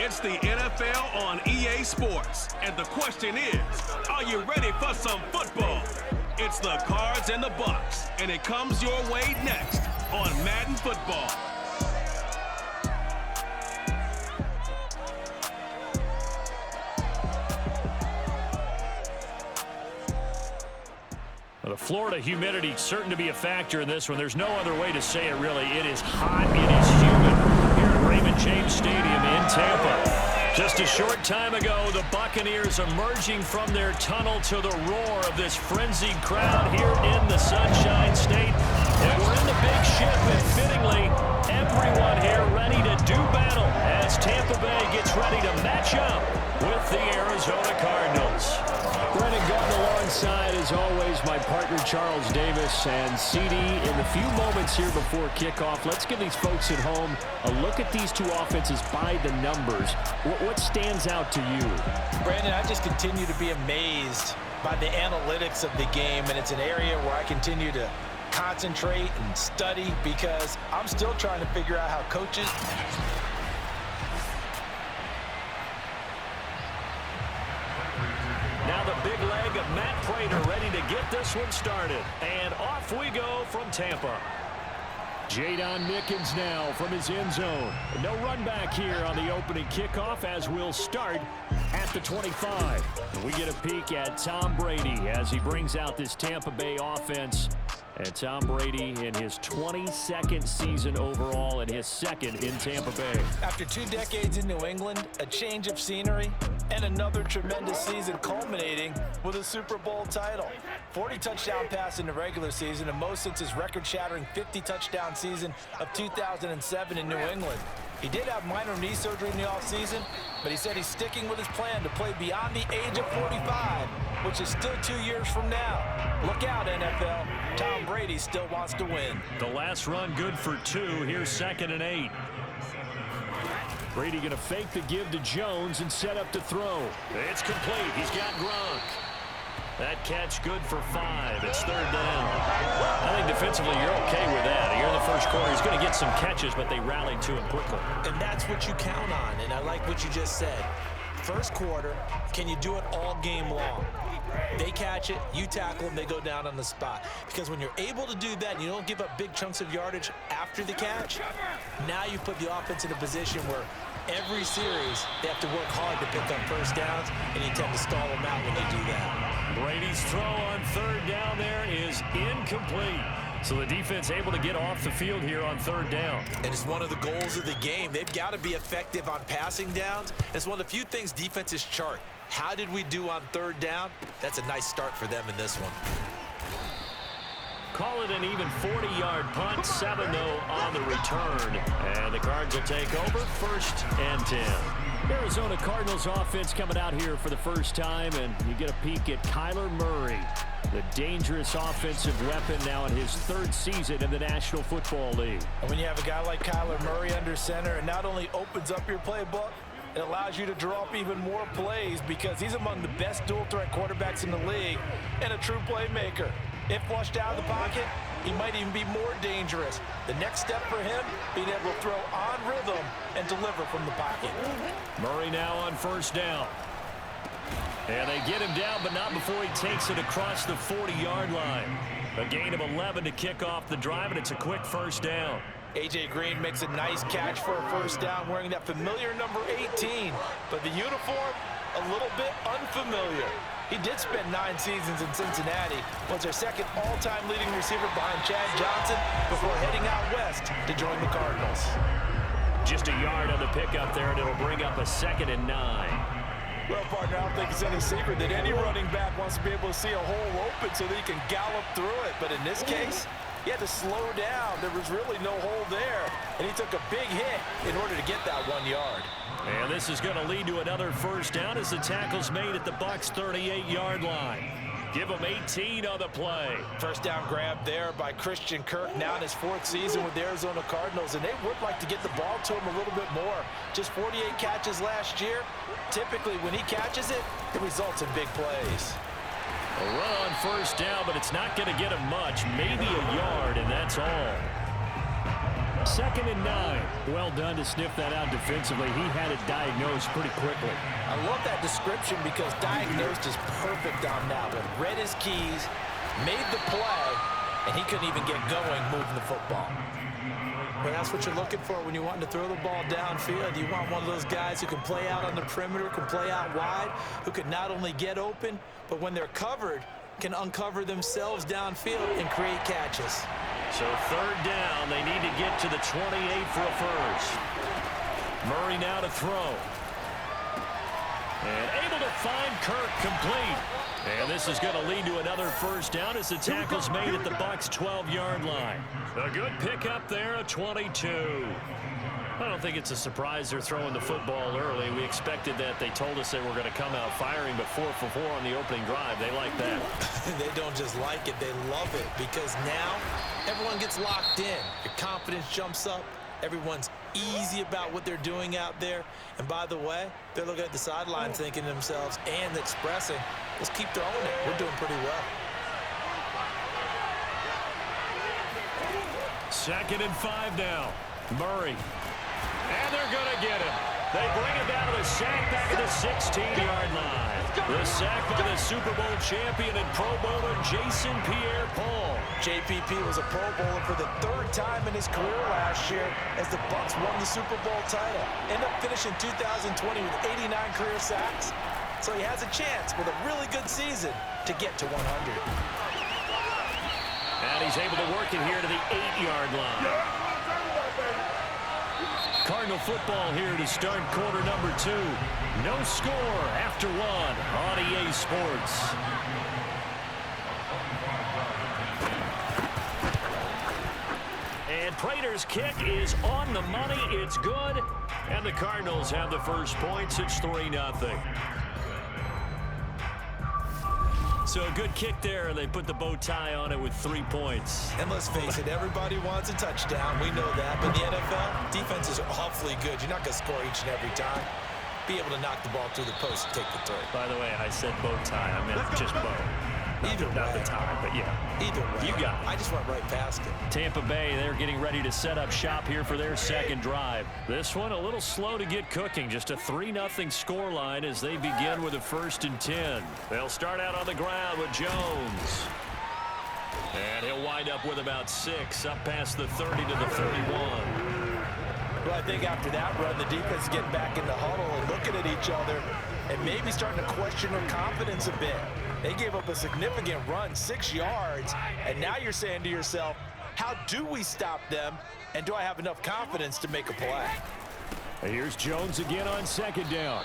It's the NFL on EA Sports. And the question is, are you ready for some football? It's the Cards and the Bucs, and it comes your way next on Madden Football. The Florida humidity certain to be a factor in this one. There's no other way to say it, really. It is hot. It is humid here at Raymond James Stadium in Tampa. Just a short time ago, the Buccaneers emerging from their tunnel to the roar of this frenzied crowd here in the Sunshine State. And we're in the big ship, and fittingly, everyone here ready to do battle as Tampa Bay gets ready to match up with the Arizona Cardinals. Brennan Gunn alongside, as always, my partner Charles Davis. And CD, in the few moments here before kickoff, let's give these folks at home a look at these two offenses by the numbers. What stands out to you? Brandon, I just continue to be amazed by the analytics of the game, and it's an area where I continue to concentrate and study because I'm still trying to figure out how coaches... Now the big leg of Matt Prater ready to get this one started. And off we go from Tampa. Jadon Mickens now from his end zone. No run back here on the opening kickoff as we'll start at the 25. We get a peek at Tom Brady as he brings out this Tampa Bay offense. And Tom Brady in his 22nd season overall and his second in Tampa Bay. After 2 decades in New England, a change of scenery, and another tremendous season culminating with a Super Bowl title. 40 touchdown pass in the regular season, and most since his record-shattering 50-touchdown season of 2007 in New England. He did have minor knee surgery in the offseason, but he said he's sticking with his plan to play beyond the age of 45, which is still 2 years from now. Look out, NFL. Tom Brady still wants to win. The last run good for 2. Here's 2nd and 8. Brady going to fake the give to Jones and set up to throw. It's complete. He's got Gronk. That catch good for 5. It's 3rd down. I think defensively you're okay with that. Here in the first quarter, he's going to get some catches, but they rallied to him quickly. And that's what you count on, and I like what you just said. First quarter, can you do it all game long? They catch it, you tackle them, they go down on the spot. Because when you're able to do that and you don't give up big chunks of yardage after the catch, now you put the offense in a position where every series they have to work hard to pick up first downs, and you tend to stall them out when they do that. Brady's throw on 3rd down there is incomplete. So the defense able to get off the field here on 3rd down. And it's one of the goals of the game. They've got to be effective on passing downs. It's one of the few things defenses chart. How did we do on 3rd down? That's a nice start for them in this one. Call it an even 40-yard punt. 7 though on the return. And the Cards will take over 1st and 10. Arizona Cardinals offense coming out here for the first time, and you get a peek at Kyler Murray, the dangerous offensive weapon now in his 3rd season in the National Football League. And when you have a guy like Kyler Murray under center, it not only opens up your playbook, it allows you to draw up even more plays because he's among the best dual-threat quarterbacks in the league and a true playmaker. If flushed out of the pocket, he might even be more dangerous. The next step for him, being able to throw on rhythm and deliver from the pocket. Murray now on 1st down. And they get him down, but not before he takes it across the 40-yard line. A gain of 11 to kick off the drive, and it's a quick 1st down. A.J. Green makes a nice catch for a 1st down, wearing that familiar number 18. But the uniform, a little bit unfamiliar. He did spend 9 seasons in Cincinnati, was their 2nd all-time leading receiver behind Chad Johnson before heading out west to join the Cardinals. Just a yard on the pickup there, and it'll bring up a 2nd and 9. Well, partner, I don't think it's any secret that any running back wants to be able to see a hole open so that he can gallop through it. But in this case, he had to slow down. There was really no hole there, and he took a big hit in order to get that 1 yard. And this is going to lead to another 1st down as the tackle's made at the Bucs' 38-yard line. Give him 18 on the play. 1st down grab there by Christian Kirk, now in his 4th season with the Arizona Cardinals, and they would like to get the ball to him a little bit more. Just 48 catches last year. Typically, when he catches it, it results in big plays. A run on 1st down, but it's not going to get him much, maybe a yard, and that's all. 2nd and 9. Well done to sniff that out defensively. He had it diagnosed pretty quickly. I love that description because diagnosed is perfect on that one. Read his keys, made the play, and he couldn't even get going moving the football. Well, that's what you're looking for when you're wanting to throw the ball downfield. You want one of those guys who can play out on the perimeter, can play out wide, who can not only get open, but when they're covered, can uncover themselves downfield and create catches. So 3rd down, they need to get to the 28 for a first. Murray now to throw. And able to find Kirk complete. And this is going to lead to another first down as the tackle's made at the Bucs' 12-yard line. A good pickup there, a 22. I don't think it's a surprise they're throwing the football early. We expected that. They told us they were going to come out firing, but 4 for 4 on the opening drive. They like that. They don't just like it, they love it, because now everyone gets locked in. Your confidence jumps up. Everyone's easy about what they're doing out there. And by the way, they're looking at the sideline thinking to themselves and expressing, let's keep throwing it. We're doing pretty well. 2nd and 5 now. Murray. And they're going to get him. They bring him down to the sack back at the 16-yard line. The sack by the Super Bowl champion and Pro Bowler Jason Pierre-Paul. JPP was a Pro Bowler for the 3rd time in his career last year as the Bucs won the Super Bowl title. Ended up finishing 2020 with 89 career sacks. So he has a chance with a really good season to get to 100. And he's able to work it here to the 8-yard line. Cardinal football here to start quarter number 2. No score after 1 on EA Sports. And Prater's kick is on the money. It's good. And the Cardinals have the first points. It's 3-0. So a good kick there, and they put the bow tie on it with 3 points. And let's face it, everybody wants a touchdown. We know that. But in the NFL, defenses are awfully good. You're not going to score each and every time. Be able to knock the ball through the post and take the throw. By the way, I said bow tie. I meant just bow. Not the tie, but yeah. Either way. You got it. I just went right past it. Tampa Bay, they're getting ready to set up shop here for their second drive. This one a little slow to get cooking. Just a 3-0 scoreline as they begin with a 1st and 10. They'll start out on the ground with Jones. And he'll wind up with about 6, up past the 30 to the 31. Well, I think after that run, the defense is getting back in the huddle and looking at each other and maybe starting to question their confidence a bit. They gave up a significant run, 6 yards, and now you're saying to yourself, how do we stop them, and do I have enough confidence to make a play? Here's Jones again on 2nd down.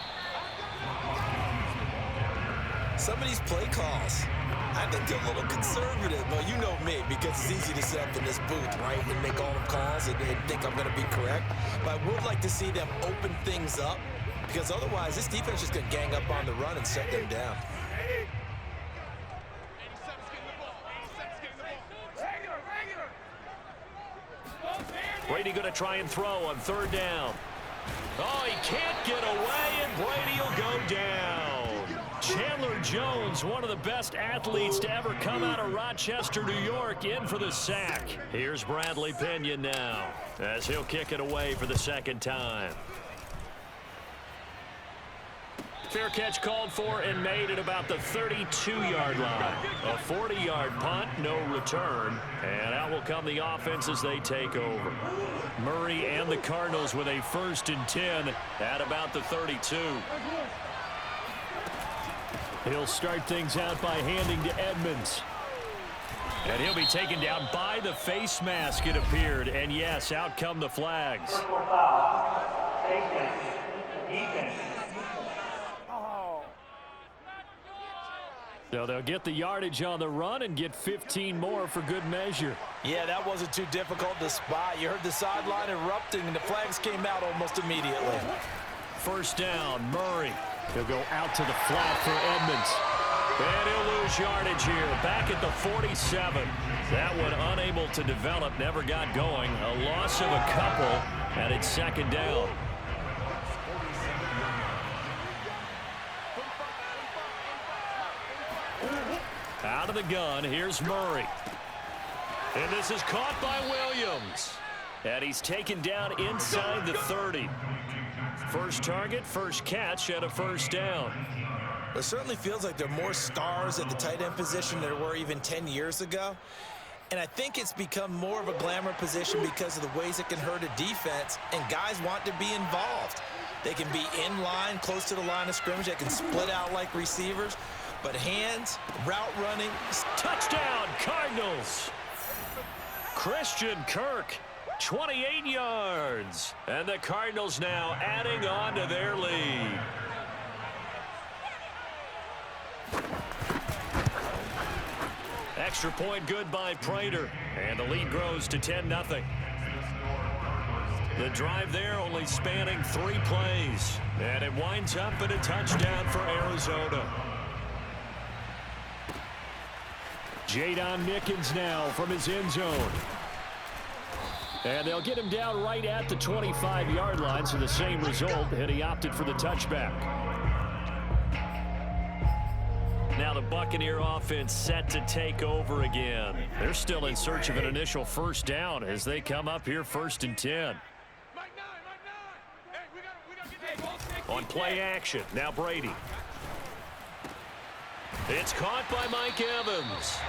Some of these play calls, I think they're a little conservative. Well, you know me, because it's easy to sit up in this booth, right, and make all the calls and think I'm going to be correct. But I would like to see them open things up, because otherwise this defense is just going to gang up on the run and set them down. Brady going to try and throw on 3rd down. Oh, he can't get away, and Brady will go down. Chandler Jones, one of the best athletes to ever come out of Rochester, New York, in for the sack. Here's Bradley Pinion now as he'll kick it away for the 2nd time. Fair catch called for and made at about the 32-yard line. A 40-yard punt, no return. And out will come the offense as they take over. Murray and the Cardinals with a 1st and 10 at about the 32. He'll start things out by handing to Edmonds. And he'll be taken down by the face mask, it appeared. And yes, out come the flags. So they'll get the yardage on the run and get 15 more for good measure. Yeah, that wasn't too difficult to spot. You heard the sideline erupting, and the flags came out almost immediately. 1st down, Murray. He'll go out to the flat for Edmonds. And he'll lose yardage here, back at the 47. That one unable to develop, never got going. A loss of a couple, and it's 2nd down. Out of the gun, here's Murray. And this is caught by Williams. And he's taken down inside the 30. First target, first catch, and a first down. It certainly feels like there are more stars at the tight end position than there were even 10 years ago. And I think it's become more of a glamour position because of the ways it can hurt a defense, and guys want to be involved. They can be in line, close to the line of scrimmage. They can split out like receivers. But hands, route running. Touchdown, Cardinals. Christian Kirk, 28 yards. And the Cardinals now adding on to their lead. Extra point good by Prater. And the lead grows to 10-0. The drive there only spanning 3 plays. And it winds up in a touchdown for Arizona. Jadon Mickens now from his end zone. And they'll get him down right at the 25-yard line, so the same result, and he opted for the touchback. Now the Buccaneer offense set to take over again. They're still in search of an initial first down as they come up here 1st and 10. On play action, now Brady. It's caught by Mike Evans.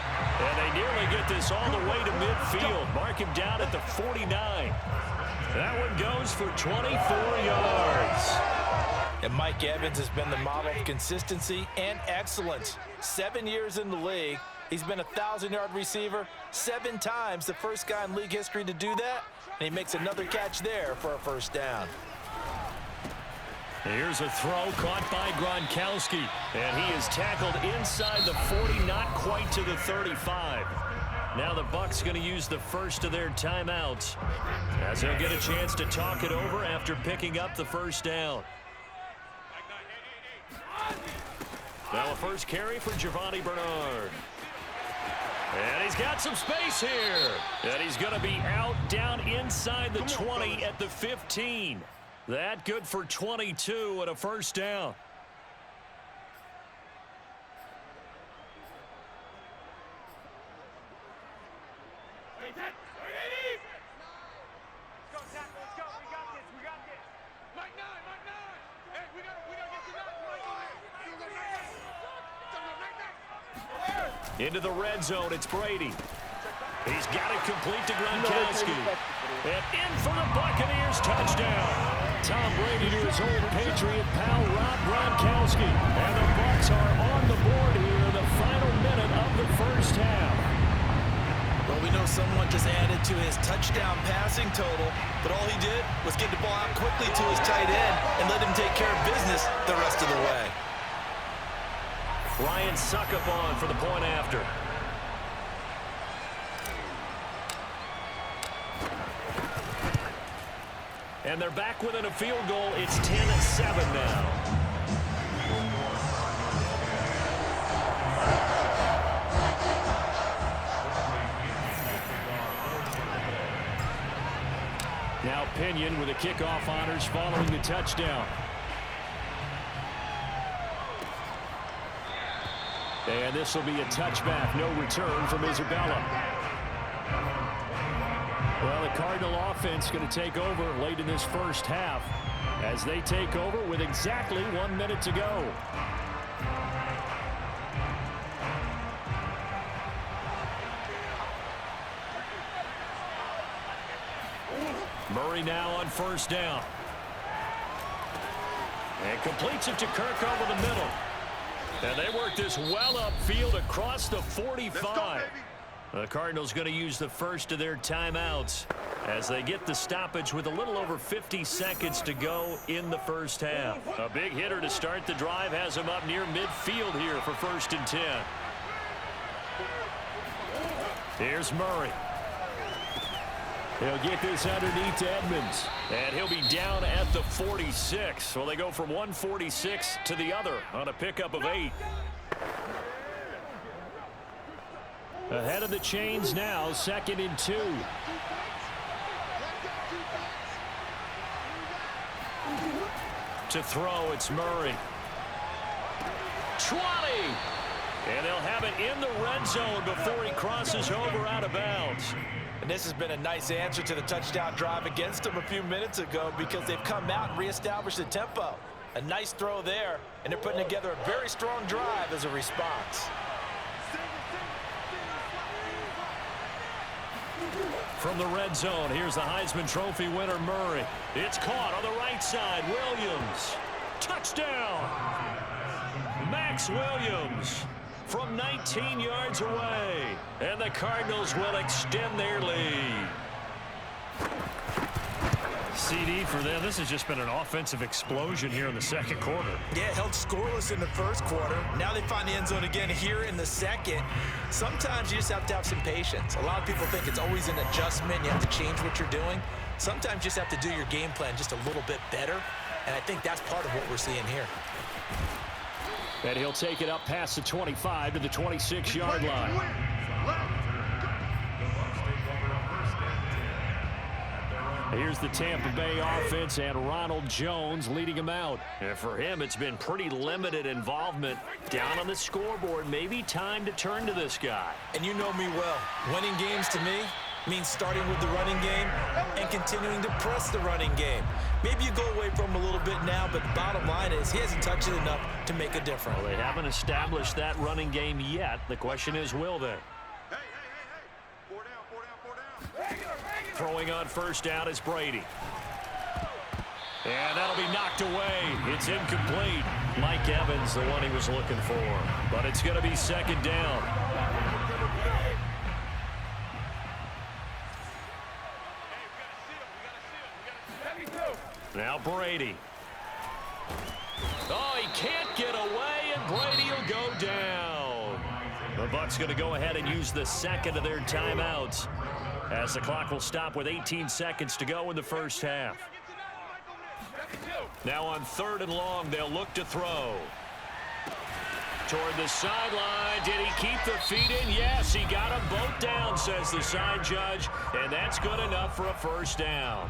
And they nearly get this all the way to midfield. Mark him down at the 49. That one goes for 24 yards. And Mike Evans has been the model of consistency and excellence. 7 years in the league. He's been a 1,000-yard receiver 7 times, the first guy in league history to do that. And he makes another catch there for a first down. Here's a throw caught by Gronkowski. And he is tackled inside the 40, not quite to the 35. Now the Bucs going to use the first of their timeouts as they'll get a chance to talk it over after picking up the first down. Now a first carry for Giovanni Bernard. And he's got some space here. And he's going to be out down inside the 20 at the 15. That good for 22 and a first down. Into the red zone, it's Brady. He's got it complete to Gronkowski. And in for the Buccaneers touchdown. Tom Brady to his old Patriot pal, Rob Gronkowski. And the Bucs are on the board here in the final minute of the first half. Well, we know someone just added to his touchdown passing total, but all he did was get the ball out quickly to his tight end and let him take care of business the rest of the way. Ryan Suckup on for the point after. And they're back within a field goal. It's 10-7 now. Now Pinion with the kickoff honors following the touchdown. And this will be a touchback. No return from Isabella. Well, the Cardinal offense going to take over late in this first half as they take over with exactly 1 minute to go. Murray now on first down. And completes it to Kirk over the middle. And they work this well upfield across the 45. The Cardinals going to use the first of their timeouts as they get the stoppage with a little over 50 seconds to go in the first half. A big hitter to start the drive has him up near midfield here for 1st and 10. Here's Murray. He'll get this underneath to Edmonds. And he'll be down at the 46. Well, they go from 146 to the other on a pickup of 8. Ahead of the chains now, 2nd and 2. To throw, it's Murray. 20! And they'll have it in the red zone before he crosses over out of bounds. And this has been a nice answer to the touchdown drive against them a few minutes ago because they've come out and reestablished the tempo. A nice throw there, and they're putting together a very strong drive as a response. From the red zone, here's the Heisman Trophy winner, Murray. It's caught on the right side. Williams. Touchdown! Max Williams from 19 yards away. And the Cardinals will extend their lead. CD for them. This has just been an offensive explosion here in the second quarter. Yeah, held scoreless in the first quarter. Now they find the end zone again here in the second. Sometimes you just have to have some patience. A lot of people think it's always an adjustment. You have to change what you're doing. Sometimes you just have to do your game plan just a little bit better. And I think that's part of what we're seeing here. And he'll take it up past the 25 to the 26-yard line. Here's the Tampa Bay offense and Ronald Jones leading him out. And for him, it's been pretty limited involvement down on the scoreboard. Maybe time to turn to this guy. And you know me well. Winning games to me means starting with the running game and continuing to press the running game. Maybe you go away from him a little bit now, but the bottom line is he hasn't touched it enough to make a difference. Well, they haven't established that running game yet. The question is, will they? Throwing on first down is Brady. And that'll be knocked away. It's incomplete. Mike Evans, the one he was looking for. But it's going to be second down. Now Brady. Oh, he can't get away, and Brady will go down. The Bucs going to go ahead and use the second of their timeouts, as the clock will stop with 18 seconds to go in the first half. Now on 3rd and long, they'll look to throw. Toward the sideline. Did he keep the feet in? Yes, he got them both down, says the side judge, and that's good enough for a first down.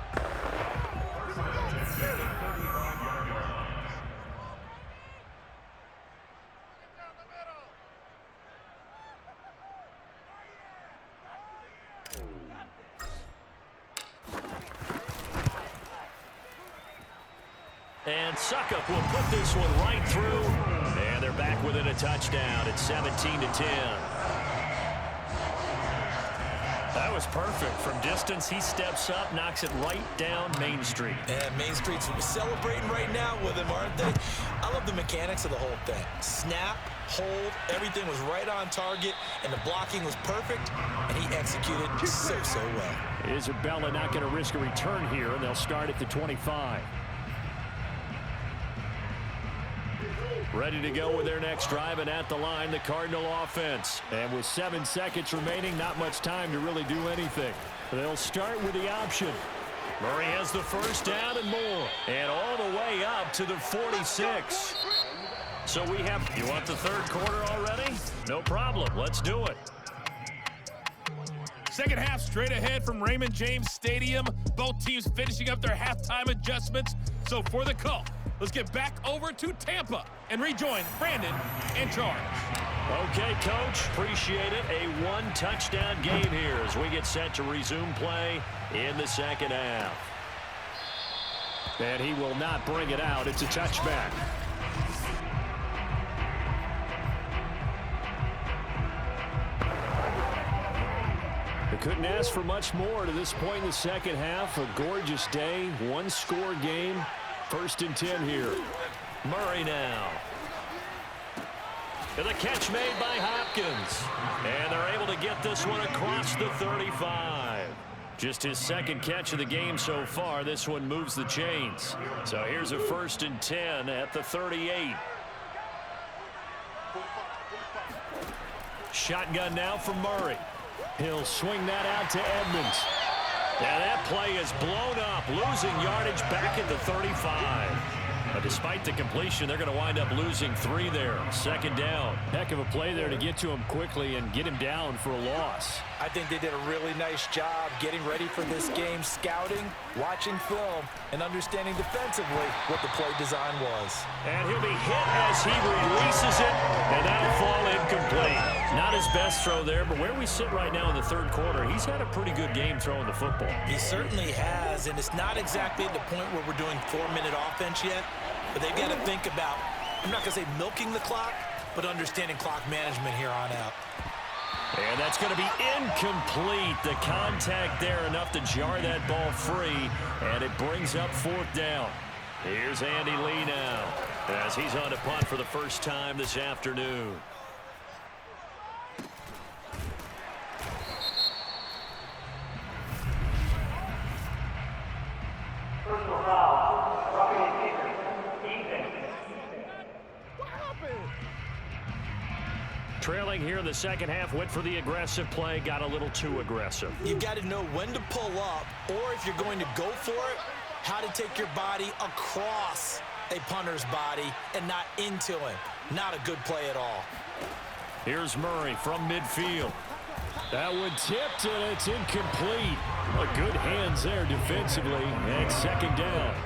And Suckup will put this one right through. And they're back within a touchdown. It's 17-10. That was perfect. From distance, he steps up, knocks it right down Main Street. And Main Street's celebrating right now with him, aren't they? I love the mechanics of the whole thing. Snap, hold, everything was right on target, and the blocking was perfect, and he executed so well. Isabella not going to risk a return here, and they'll start at the 25. Ready to go with their next drive, and at the line, the Cardinal offense. And with 7 seconds remaining, not much time to really do anything. They'll start with the option. Murray has the first down and more. And all the way up to the 46. So we have, you want the third quarter already? No problem. Let's do it. Second half straight ahead from Raymond James Stadium. Both teams finishing up their halftime adjustments. So for the call, let's get back over to Tampa and rejoin Brandon in charge. Okay, Coach. Appreciate it. A one-touchdown game here as we get set to resume play in the second half. And he will not bring it out. It's a touchback. They couldn't ask for much more to this point in the second half. A gorgeous day, one-score game. 1st and 10 here. Murray now. And the catch made by Hopkins. And they're able to get this one across the 35. Just his second catch of the game so far. This one moves the chains. So here's a 1st and 10 at the 38. Shotgun now from Murray. He'll swing that out to Edmonds. And that play is blown up, losing yardage back at the 35. But despite the completion, they're going to wind up losing 3 there. Second down. Heck of a play there to get to him quickly and get him down for a loss. I think they did a really nice job getting ready for this game, scouting, watching film, and understanding defensively what the play design was. And he'll be hit as he releases it, and that'll fall incomplete. Not his best throw there, but where we sit right now in the third quarter, he's had a pretty good game throwing the football. He certainly has, and it's not exactly at the point where we're doing 4-minute offense yet, but they've got to think about, I'm not going to say milking the clock, but understanding clock management here on out. And that's going to be incomplete. The contact there enough to jar that ball free, and it brings up 4th down. Here's Andy Lee now as he's on to punt for the first time this afternoon. Trailing here in the second half, went for the aggressive play, got a little too aggressive. You've got to know when to pull up, or if you're going to go for it, how to take your body across a punter's body and not into him. Not a good play at all. Here's Murray from midfield. That one tipped, and it's incomplete. Good hands there defensively, and second down.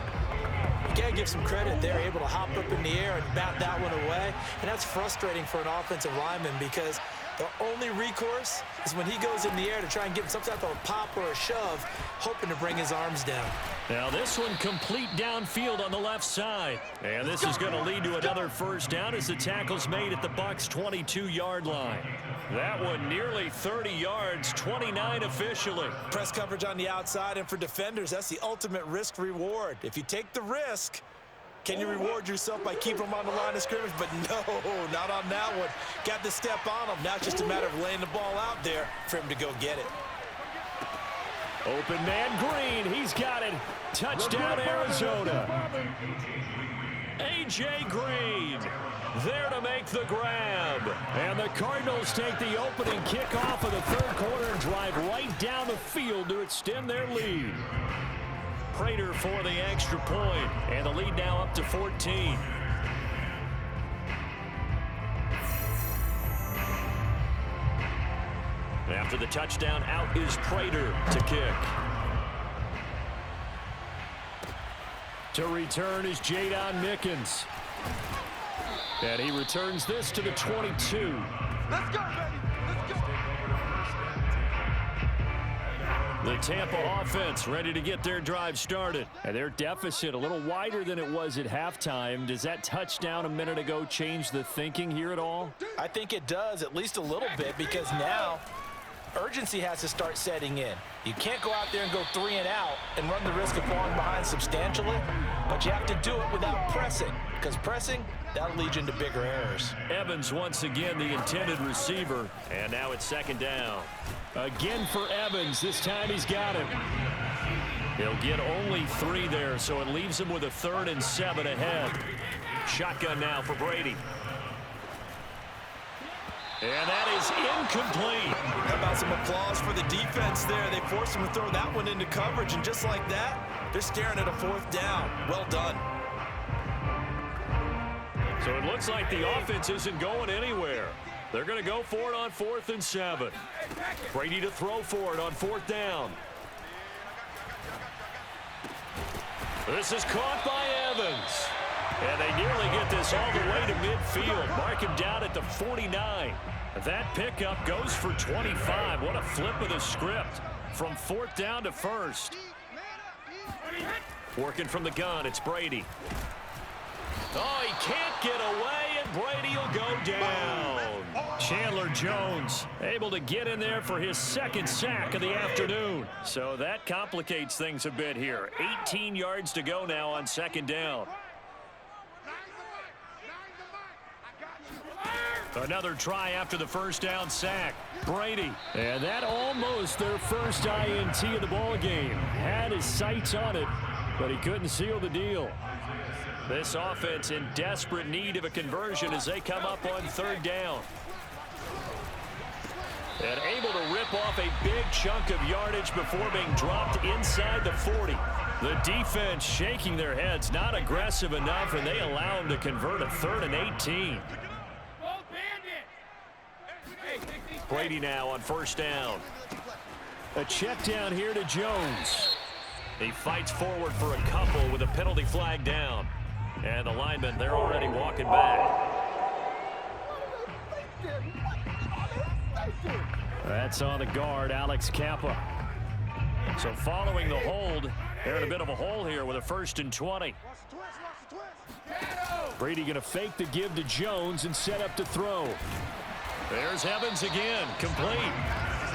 You got to give some credit. They're able to hop up in the air and bat that one away, and that's frustrating for an offensive lineman because the only recourse is when he goes in the air to try and give him some type of a pop or a shove, hoping to bring his arms down. Now this one complete downfield on the left side. And this is going to lead to another first down as the tackle's made at the Bucs' 22-yard line. That one nearly 30 yards, 29 officially. Press coverage on the outside, and for defenders, that's the ultimate risk-reward. If you take the risk, can you reward yourself by keeping them on the line of scrimmage? But no, not on that one. Got to step on them. Now it's just a matter of laying the ball out there for him to go get it. Open man Green, he's got it. Touchdown Arizona. A.J. Green there to make the grab. And the Cardinals take the opening kickoff of the third quarter and drive right down the field to extend their lead. Prater for the extra point, and the lead now up to 14. After the touchdown, out is Prater to kick. To return is Jadon Mickens. And he returns this to the 22. Let's go, baby. Let's go. The Tampa offense ready to get their drive started. And their deficit a little wider than it was at halftime. Does that touchdown a minute ago change the thinking here at all? I think it does, at least a little bit, because now urgency has to start setting in. You can't go out there and go 3 and out and run the risk of falling behind substantially, but you have to do it without pressing, because pressing, that'll lead you into bigger errors. Evans once again the intended receiver, and now it's second down. Again for Evans. This time he's got him. He'll get only 3 there, so it leaves him with a 3rd and 7 ahead. Shotgun now for Brady. And that is incomplete. How about some applause for the defense there? They forced him to throw that one into coverage, and just like that, they're staring at a 4th down. Well done. So it looks like the offense isn't going anywhere. They're going to go for it on 4th and 7. Brady to throw for it on 4th down. This is caught by Evans. And they nearly get this all the way to midfield. Mark him down at the 49. That pickup goes for 25. What a flip of the script. From 4th down to 1st. Working from the gun, it's Brady. Oh, he can't get away, and Brady will go down. Chandler Jones able to get in there for his 2nd sack of the afternoon. So that complicates things a bit here. 18 yards to go now on 2nd down. Another try after the 1st down sack. Brady. And that almost their first INT of the ball game. Had his sights on it, but he couldn't seal the deal. This offense in desperate need of a conversion as they come up on 3rd down. And able to rip off a big chunk of yardage before being dropped inside the 40. The defense shaking their heads, not aggressive enough, and they allow him to convert a 3rd and 18. Brady now on 1st down. A check down here to Jones. He fights forward for a couple with a penalty flag down. And the linemen, they're already walking back. That's on the guard, Alex Kappa. So following the hold, they're in a bit of a hole here with a 1st and 20. Brady going to fake the give to Jones and set up to throw. There's Evans again, complete.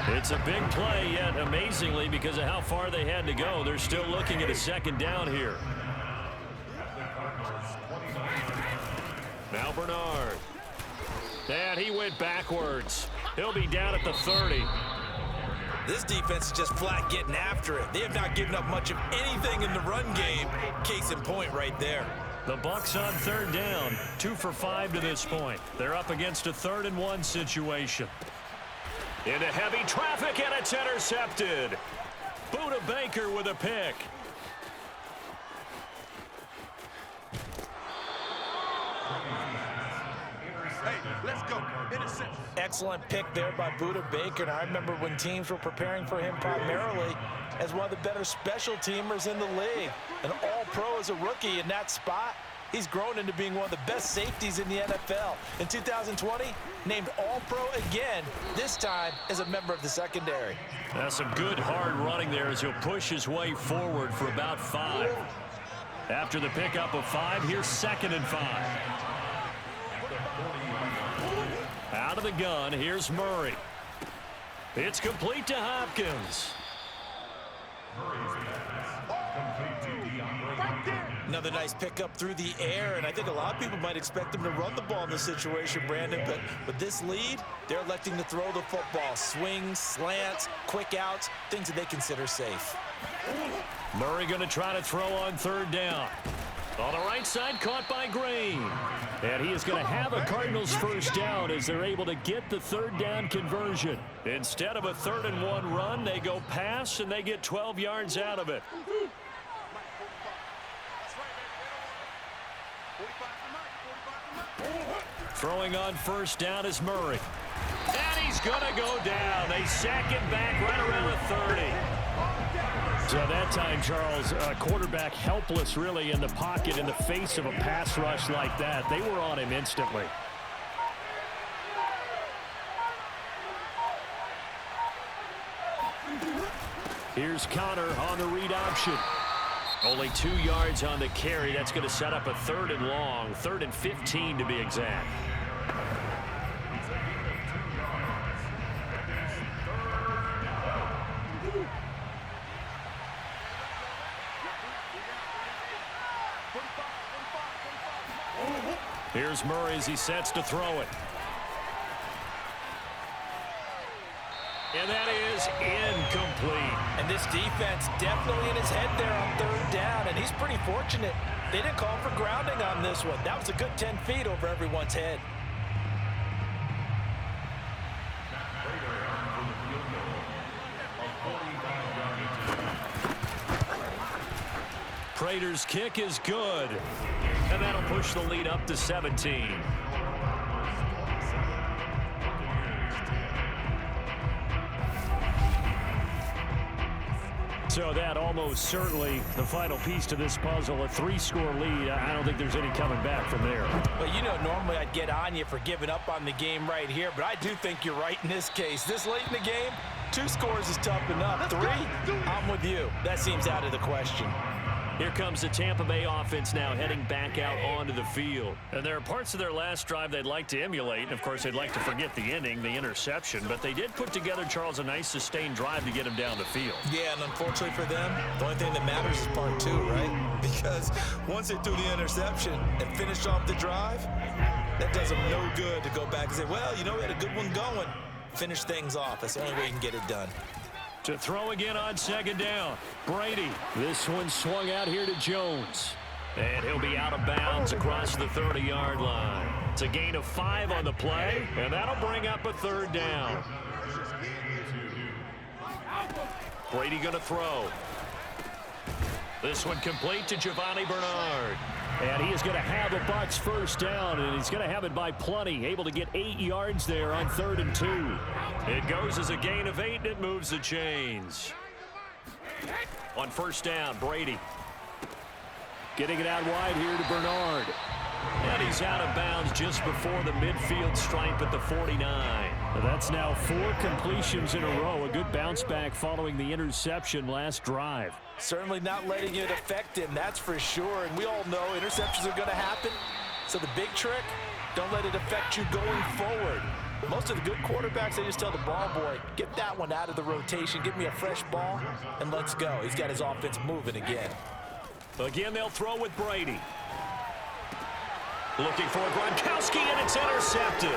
It's a big play, yet amazingly, because of how far they had to go, they're still looking at a 2nd down here. Now Bernard. And he went backwards. He'll be down at the 30. This defense is just flat getting after it. They have not given up much of anything in the run game. Case in point right there. The Bucs on 3rd down, 2 for 5 to this point. They're up against a 3rd and 1 situation. Into heavy traffic, and it's intercepted. Buda Baker with a pick. Hey, let's go. Interception. Excellent pick there by Buda Baker. And I remember when teams were preparing for him primarily as one of the better special teamers in the league. An all-pro as a rookie in that spot. He's grown into being one of the best safeties in the NFL. In 2020, named all-pro again, this time as a member of the secondary. That's some good hard running there as he'll push his way forward for about 5. After the pickup of 5, here's 2nd and 5. Out of the gun, here's Murray. It's complete to Hopkins. Another nice pickup through the air, and I think a lot of people might expect him to run the ball in this situation, Brandon, but with this lead, they're electing to throw the football. Swings, slants, quick outs, things that they consider safe. Murray going to try to throw on 3rd down. On the right side, caught by Green. And he is going to have a Cardinals 1st down as they're able to get the 3rd down conversion. Instead of a 3rd and 1 run, they go pass, and they get 12 yards out of it. Throwing on 1st down is Murray. And he's going to go down. They sack him back right around the 30. So that time, Charles, quarterback helpless really in the pocket in the face of a pass rush like that. They were on him instantly. Here's Connor on the read option. Only 2 yards on the carry. That's going to set up a 3rd and long, 3rd and 15 to be exact. Here's Murray as he sets to throw it. And that is incomplete. And this defense definitely in his head there on 3rd down, and he's pretty fortunate. They didn't call for grounding on this one. That was a good 10 feet over everyone's head. Prater's kick is good. And that'll push the lead up to 17. So that almost certainly the final piece to this puzzle, a 3-score lead. I don't think there's any coming back from there. Well, you know, normally I'd get on you for giving up on the game right here, but I do think you're right in this case. This late in the game, 2 scores is tough enough. 3, I'm with you. That seems out of the question. Here comes the Tampa Bay offense now heading back out onto the field. And there are parts of their last drive they'd like to emulate. And, of course, they'd like to forget the inning, the interception. But they did put together, Charles, a nice sustained drive to get him down the field. Yeah, and unfortunately for them, the only thing that matters is part 2, right? Because once they threw the interception and finished off the drive, that does them no good to go back and say, well, you know, we had a good one going. Finish things off. That's the only way you can get it done. To throw again on 2nd down. Brady. This one swung out here to Jones. And he'll be out of bounds across the 30-yard line. It's a gain of 5 on the play, and that'll bring up a 3rd down. Brady going to throw. This one complete to Giovanni Bernard. And he is going to have a Bucs first down, and he's going to have it by plenty. Able to get 8 yards there on 3rd and 2. It goes as a gain of 8, and it moves the chains. On first down, Brady. Getting it out wide here to Bernard. And he's out of bounds just before the midfield stripe at the 49. That's now 4 completions in a row. A good bounce back following the interception last drive. Certainly not letting it affect him, that's for sure. And we all know interceptions are going to happen. So the big trick, don't let it affect you going forward. Most of the good quarterbacks, they just tell the ball boy, get that one out of the rotation, give me a fresh ball, and let's go. He's got his offense moving again. Again, they'll throw with Brady. Looking for Gronkowski, and it's intercepted.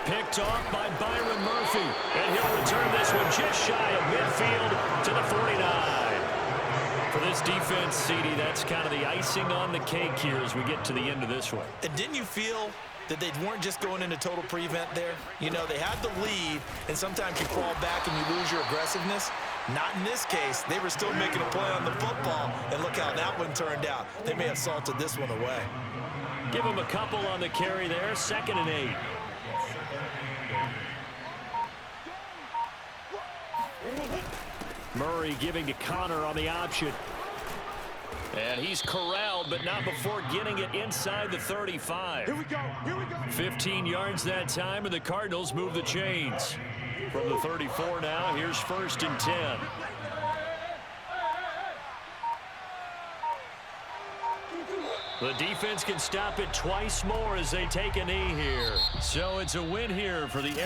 Picked off by Byron Murphy. And he'll return this one just shy of midfield to the 49. For this defense, CD, that's kind of the icing on the cake here as we get to the end of this one. And didn't you feel that they weren't just going into total prevent there? You know, they had the lead, and sometimes you fall back and you lose your aggressiveness. Not in this case. They were still making a play on the football, and look how that one turned out. They may have salted this one away. Give him a couple on the carry there. 2nd and 8. Murray giving to Connor on the option. And he's corralled, but not before getting it inside the 35. Here we go. Here we go. 15 yards that time, and the Cardinals move the chains. From the 34 now, here's 1st and 10. The defense can stop it twice more as they take a knee here. So it's a win here for the